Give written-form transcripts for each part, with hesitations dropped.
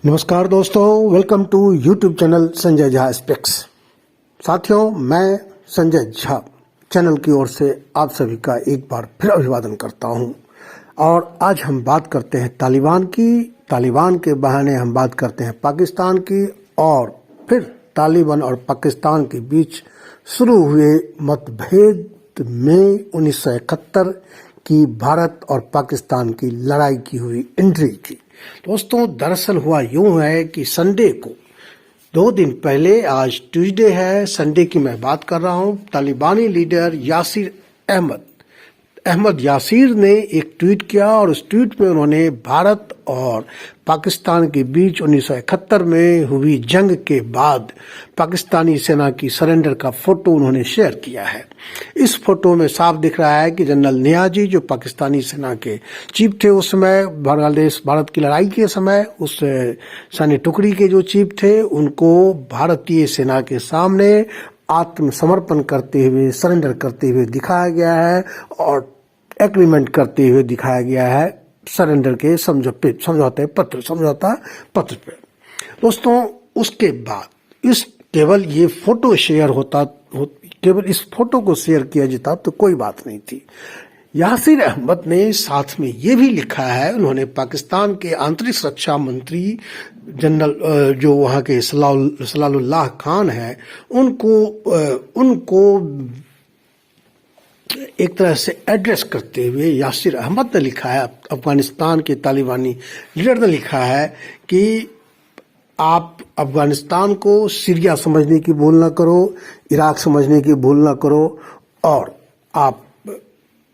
नमस्कार दोस्तों, welcome to YouTube channel Sanjay Jha speaks. साथियों, मैं संजय झा चैनल की ओर से आप सभी का एक बार फिर अभिवादन करता हूं। और आज हम बात करते हैं तालिबान की। तालिबान के बहाने हम बात करते हैं पाकिस्तान की, और फिर तालिबान और पाकिस्तान के बीच शुरू हुए मतभेद में 1971 की भारत और पाकिस्तान की लड़ाई की हुई एंट्री की। दोस्तों, दरअसल हुआ यूं है कि संडे को 2 दिन पहले, आज ट्यूसडे है, संडे की मैं बात कर रहा हूं, तालिबानी लीडर यासिर अहमद यासिर ने एक ट्वीट किया और उस ट्वीट में उन्होंने भारत और पाकिस्तान के बीच 1971 में हुई जंग के बाद पाकिस्तानी सेना की सरेंडर का फोटो उन्होंने शेयर किया है। इस फोटो में साफ दिख रहा है कि जनरल नियाजी, जो पाकिस्तानी सेना के चीफ थे उस समय, भारत की लड़ाई के समय उस सैन्य टुकड़ी के जो चीफ थे, उनको भारतीय सेना के सामने आत्मसमर्पण करते हुए, सरेंडर करते हुए दिखाया गया है और एग्रीमेंट करते हुए दिखाया गया है सरेंडर के समझौता पत्र पे। दोस्तों, उसके बाद केवल ये फोटो शेयर केवल इस फोटो को शेयर किया जाता तो कोई बात नहीं थी। यासिर अहमद ने साथ में ये भी लिखा है, उन्होंने पाकिस्तान के आंतरिक सुरक्षा मंत्री जनरल जो वहाँ के सलाउल्लाह खान है, उनको एक तरह से एड्रेस करते हुए यासिर अहमद ने लिखा है, अफगानिस्तान के तालिबानी लीडर ने लिखा है कि आप अफगानिस्तान को सीरिया समझने की भूल ना करो, इराक समझने की भूल ना करो, और आप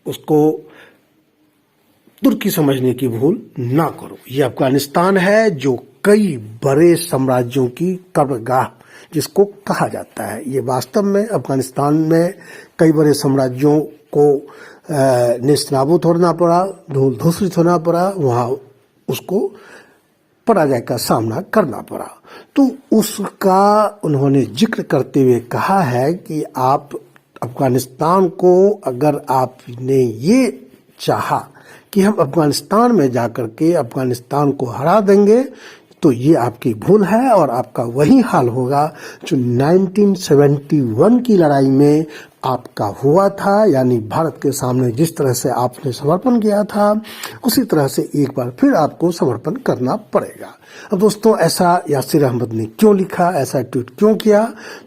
उसको तुर्की समझने की भूल ना करो। ये अफगानिस्तान है जो कई बड़े साम्राज्यों की कब्रगाह जिसको कहा जाता है। ये वास्तव में अफगानिस्तान में कई बड़े साम्राज्यों को नेस्तनाबूद होना पड़ा, धूल धूसरित होना पड़ा, वहाँ उसको पराजय का सामना करना पड़ा। तो उसका उन्होंने जिक्र करते हुए कहा है कि आप अफगानिस्तान को, अगर आपने ये चाहा कि हम अफगानिस्तान में जाकर के अफगानिस्तान को हरा देंगे, तो ये आपकी भूल है और आपका वही हाल होगा जो 1971 की लड़ाई में आपका हुआ था। यानी भारत के सामने जिस तरह से आपने समर्पण किया था, उसी तरह से एक बार फिर आपको समर्पण करना पड़ेगा। अब दोस्तों, ऐसा यासिर अहमद ने क्यों लिखा, ऐसा ट्वीट क्यों किया,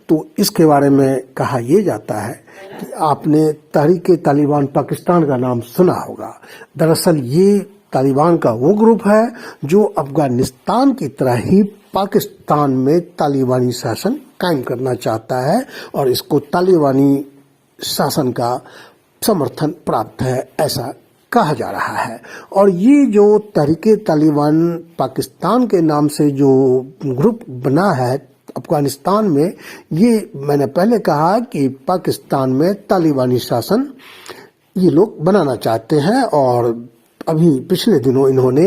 तो इसके बारे में कहा यह जाता है कि आपने तहरीक तालिबान पाकिस्तान का नाम सुना होगा। दरअसल ये तालिबान का वो ग्रुप है जो अफगानिस्तान की तरह ही पाकिस्तान में तालिबानी शासन कायम करना चाहता है और इसको तालिबानी शासन का समर्थन प्राप्त है, ऐसा कहा जा रहा है। और ये जो तहरीके तालिबान पाकिस्तान के नाम से जो ग्रुप बना है अफगानिस्तान में, ये मैंने पहले कहा कि पाकिस्तान में तालिबानी शासन ये लोग बनाना चाहते हैं। और अभी पिछले दिनों इन्होंने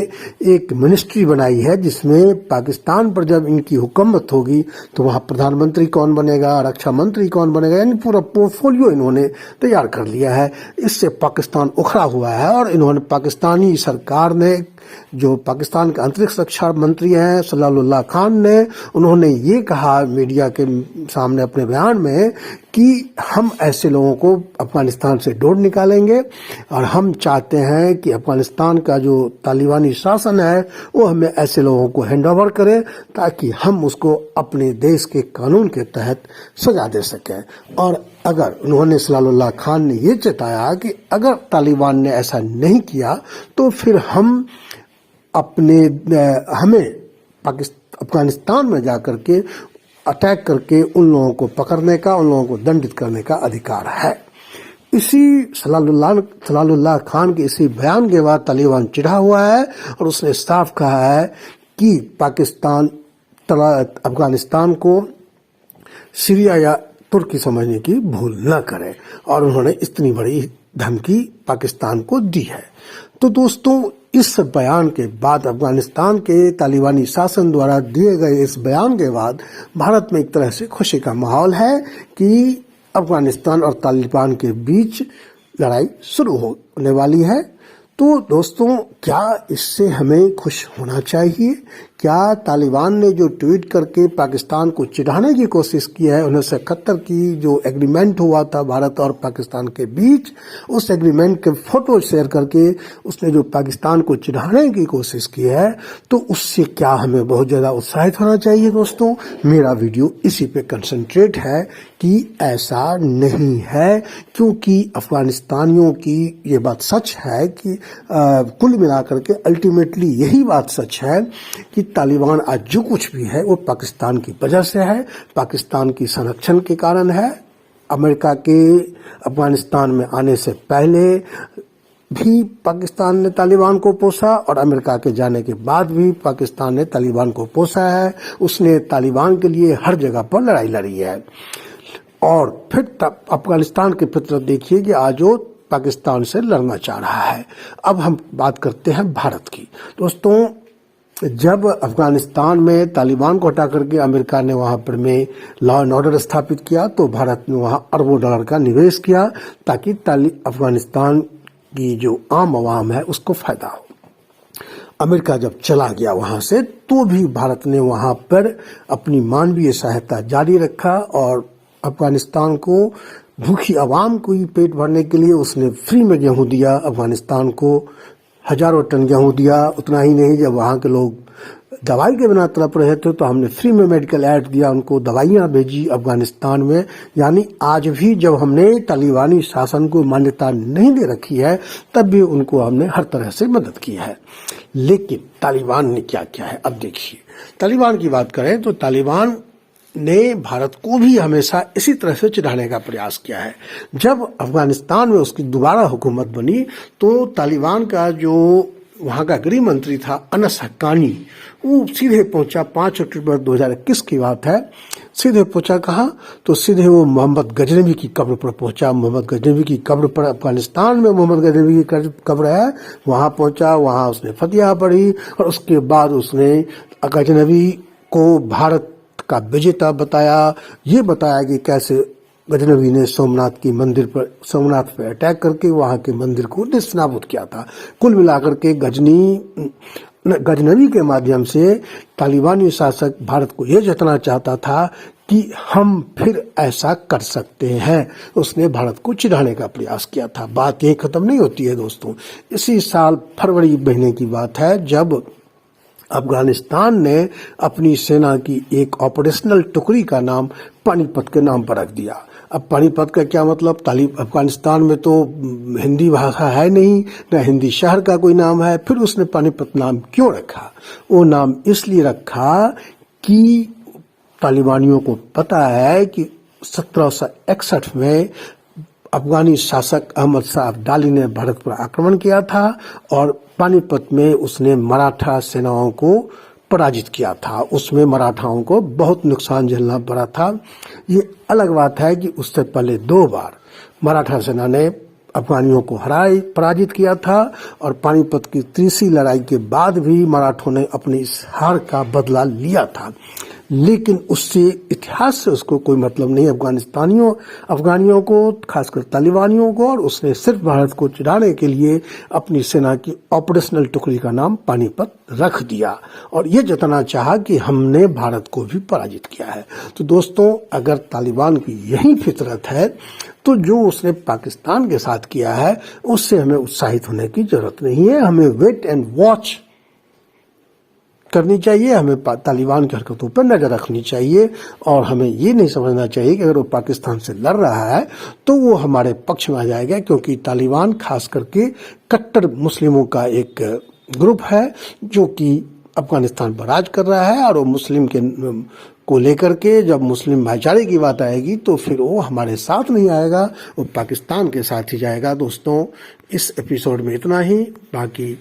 एक मिनिस्ट्री बनाई है जिसमें पाकिस्तान पर जब इनकी हुकूमत होगी तो वहाँ प्रधानमंत्री कौन बनेगा, रक्षा मंत्री कौन बनेगा, यानी पूरा पोर्टफोलियो इन्होंने तैयार कर लिया है। इससे पाकिस्तान उखड़ा हुआ है और इन्होंने पाकिस्तानी सरकार ने, जो पाकिस्तान के आंतरिक सुरक्षा मंत्री हैं सलाउल्लाह खान ने, उन्होंने ये कहा मीडिया के सामने अपने बयान में कि हम ऐसे लोगों को अफगानिस्तान से ढूंढ निकालेंगे और हम चाहते हैं कि अफगानिस्तान का जो तालिबानी शासन है वो हमें ऐसे लोगों को हैंडओवर करे ताकि हम उसको अपने देश के कानून के तहत सजा दे सकें। और अगर उन्होंने सलाउल्लाह खान ने ये चेताया कि अगर तालिबान ने ऐसा नहीं किया तो फिर हमें अफगानिस्तान में जाकर के अटैक करके उन लोगों को पकड़ने का, उन लोगों को दंडित करने का अधिकार है। इसी सलाउल्लाह खान के इसी बयान के बाद तालिबान चिढ़ा हुआ है और उसने साफ कहा है कि पाकिस्तान अफगानिस्तान को सीरिया या तुर्की समझने की भूल न करे, और उन्होंने इतनी बड़ी धमकी पाकिस्तान को दी है। तो दोस्तों, इस बयान के बाद, अफगानिस्तान के तालिबानी शासन द्वारा दिए गए इस बयान के बाद भारत में एक तरह से खुशी का माहौल है कि अफगानिस्तान और तालिबान के बीच लड़ाई शुरू होने वाली है। तो दोस्तों, क्या इससे हमें खुश होना चाहिए? क्या तालिबान ने जो ट्वीट करके पाकिस्तान को चिढ़ाने की कोशिश की है 1971 की जो एग्रीमेंट हुआ था भारत और पाकिस्तान के बीच, उस एग्रीमेंट के फोटो शेयर करके उसने जो पाकिस्तान को चिढ़ाने की कोशिश की है, तो उससे क्या हमें बहुत ज़्यादा उत्साहित होना चाहिए दोस्तों। मेरा वीडियो इसी पे कंसंट्रेट है कि ऐसा नहीं है, क्योंकि अफगानिस्तानियों की ये बात सच है कि कुल मिलाकर के अल्टीमेटली यही बात सच है कि तालिबान आज जो कुछ भी है वो पाकिस्तान की वजह से है, पाकिस्तान की संरक्षण के कारण है। अमेरिका के अफगानिस्तान में आने से पहले भी पाकिस्तान ने तालिबान को पोसा और अमेरिका के जाने के बाद भी पाकिस्तान ने तालिबान को पोसा है। उसने तालिबान के लिए हर जगह पर लड़ाई लड़ी है। और फिर अफगानिस्तान की फितरत देखिए कि आज वो पाकिस्तान से लड़ना चाह रहा है। अब हम बात करते हैं भारत की। दोस्तों, जब अफगानिस्तान में तालिबान को हटा करके अमेरिका ने वहां पर में लॉ एंड ऑर्डर स्थापित किया, तो भारत ने वहां अरबों डॉलर का निवेश किया ताकि अफगानिस्तान की जो आम आवाम है उसको फायदा हो। अमेरिका जब चला गया वहां से, तो भी भारत ने वहां पर अपनी मानवीय सहायता जारी रखा और अफगानिस्तान को भूखी आवाम को ही पेट भरने के लिए उसने फ्री में गेहूं दिया। अफगानिस्तान को हजारों टन गेहूं दिया। उतना ही नहीं, जब वहाँ के लोग दवाई के बिना तड़प रहे थे तो हमने फ्री में मेडिकल एड दिया, उनको दवाइयाँ भेजी अफगानिस्तान में। यानी आज भी जब हमने तालिबानी शासन को मान्यता नहीं दे रखी है, तब भी उनको हमने हर तरह से मदद की है। लेकिन तालिबान ने क्या किया है, अब देखिए। तालिबान की बात करें तो तालिबान ने भारत को भी हमेशा इसी तरह से चिढ़ाने का प्रयास किया है। जब अफगानिस्तान में उसकी दोबारा हुकूमत बनी, तो तालिबान का जो वहां का गृह मंत्री था अनस हक्कानी, वो सीधे पहुंचा, 5 अक्टूबर 2021 की बात है। सीधे पहुंचा कहाँ, तो सीधे वो मोहम्मद गजनवी की कब्र पर पहुंचा। मोहम्मद गजनवी की कब्र पर, अफगानिस्तान में मोहम्मद गजनवी की कब्र है, वहां पहुंचा। वहां उसने फतिहा पढ़ी और उसके बाद उसने गजनवी को भारत का विजेता बताया। ये बताया कि कैसे गजनवी ने सोमनाथ पर अटैक करके वहां के मंदिर को नेस्तनाबूद किया था। कुल मिलाकर के गजनवी के माध्यम से तालिबानी शासक भारत को यह जताना चाहता था कि हम फिर ऐसा कर सकते हैं। उसने भारत को चिढ़ाने का प्रयास किया था। बात यही खत्म नहीं होती है दोस्तों। इसी साल फरवरी महीने की बात है, जब अफगानिस्तान ने अपनी सेना की एक ऑपरेशनल टुकड़ी का नाम पानीपत के नाम पर रख दिया। अब पानीपत का क्या मतलब, अफगानिस्तान में तो हिंदी भाषा है नहीं, न हिंदी शहर का कोई नाम है। फिर उसने पानीपत नाम क्यों रखा? वो नाम इसलिए रखा कि तालिबानियों को पता है कि 1761 में अफगानी शासक अहमद शाह अब्दाली ने भारत पर आक्रमण किया था और पानीपत में उसने मराठा सेनाओं को पराजित किया था। उसमें मराठाओं को बहुत नुकसान झेलना पड़ा था। ये अलग बात है कि उससे पहले 2 बार मराठा सेना ने अफगानियों को पराजित किया था और पानीपत की तीसरी लड़ाई के बाद भी मराठों ने अपनी इस हार का बदला लिया था। लेकिन उससे इतिहास से उसको कोई मतलब नहीं, अफगानियों को, खासकर तालिबानियों को। और उसने सिर्फ भारत को चिढ़ाने के लिए अपनी सेना की ऑपरेशनल टुकड़ी का नाम पानीपत रख दिया और ये जताना चाहा कि हमने भारत को भी पराजित किया है। तो दोस्तों, अगर तालिबान की यही फितरत है, तो जो उसने पाकिस्तान के साथ किया है उससे हमें उत्साहित होने की जरूरत नहीं है। हमें वेट एंड वॉच करनी चाहिए। हमें तालिबान की हरकतों पर नजर रखनी चाहिए और हमें ये नहीं समझना चाहिए कि अगर वो पाकिस्तान से लड़ रहा है तो वो हमारे पक्ष में आ जाएगा, क्योंकि तालिबान खास करके कट्टर मुस्लिमों का एक ग्रुप है जो कि अफगानिस्तान पर राज कर रहा है। और वो मुस्लिम को लेकर के जब मुस्लिम भाईचारे की बात आएगी तो फिर वो हमारे साथ नहीं आएगा, वो पाकिस्तान के साथ ही जाएगा। दोस्तों, इस एपिसोड में इतना ही। बाकी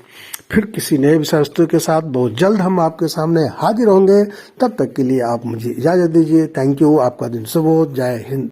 फिर किसी नए विषय वस्तु के साथ बहुत जल्द हम आपके सामने हाजिर होंगे। तब तक के लिए आप मुझे इजाजत दीजिए। Thank you. आपका दिन शुभ हो। जय हिंद।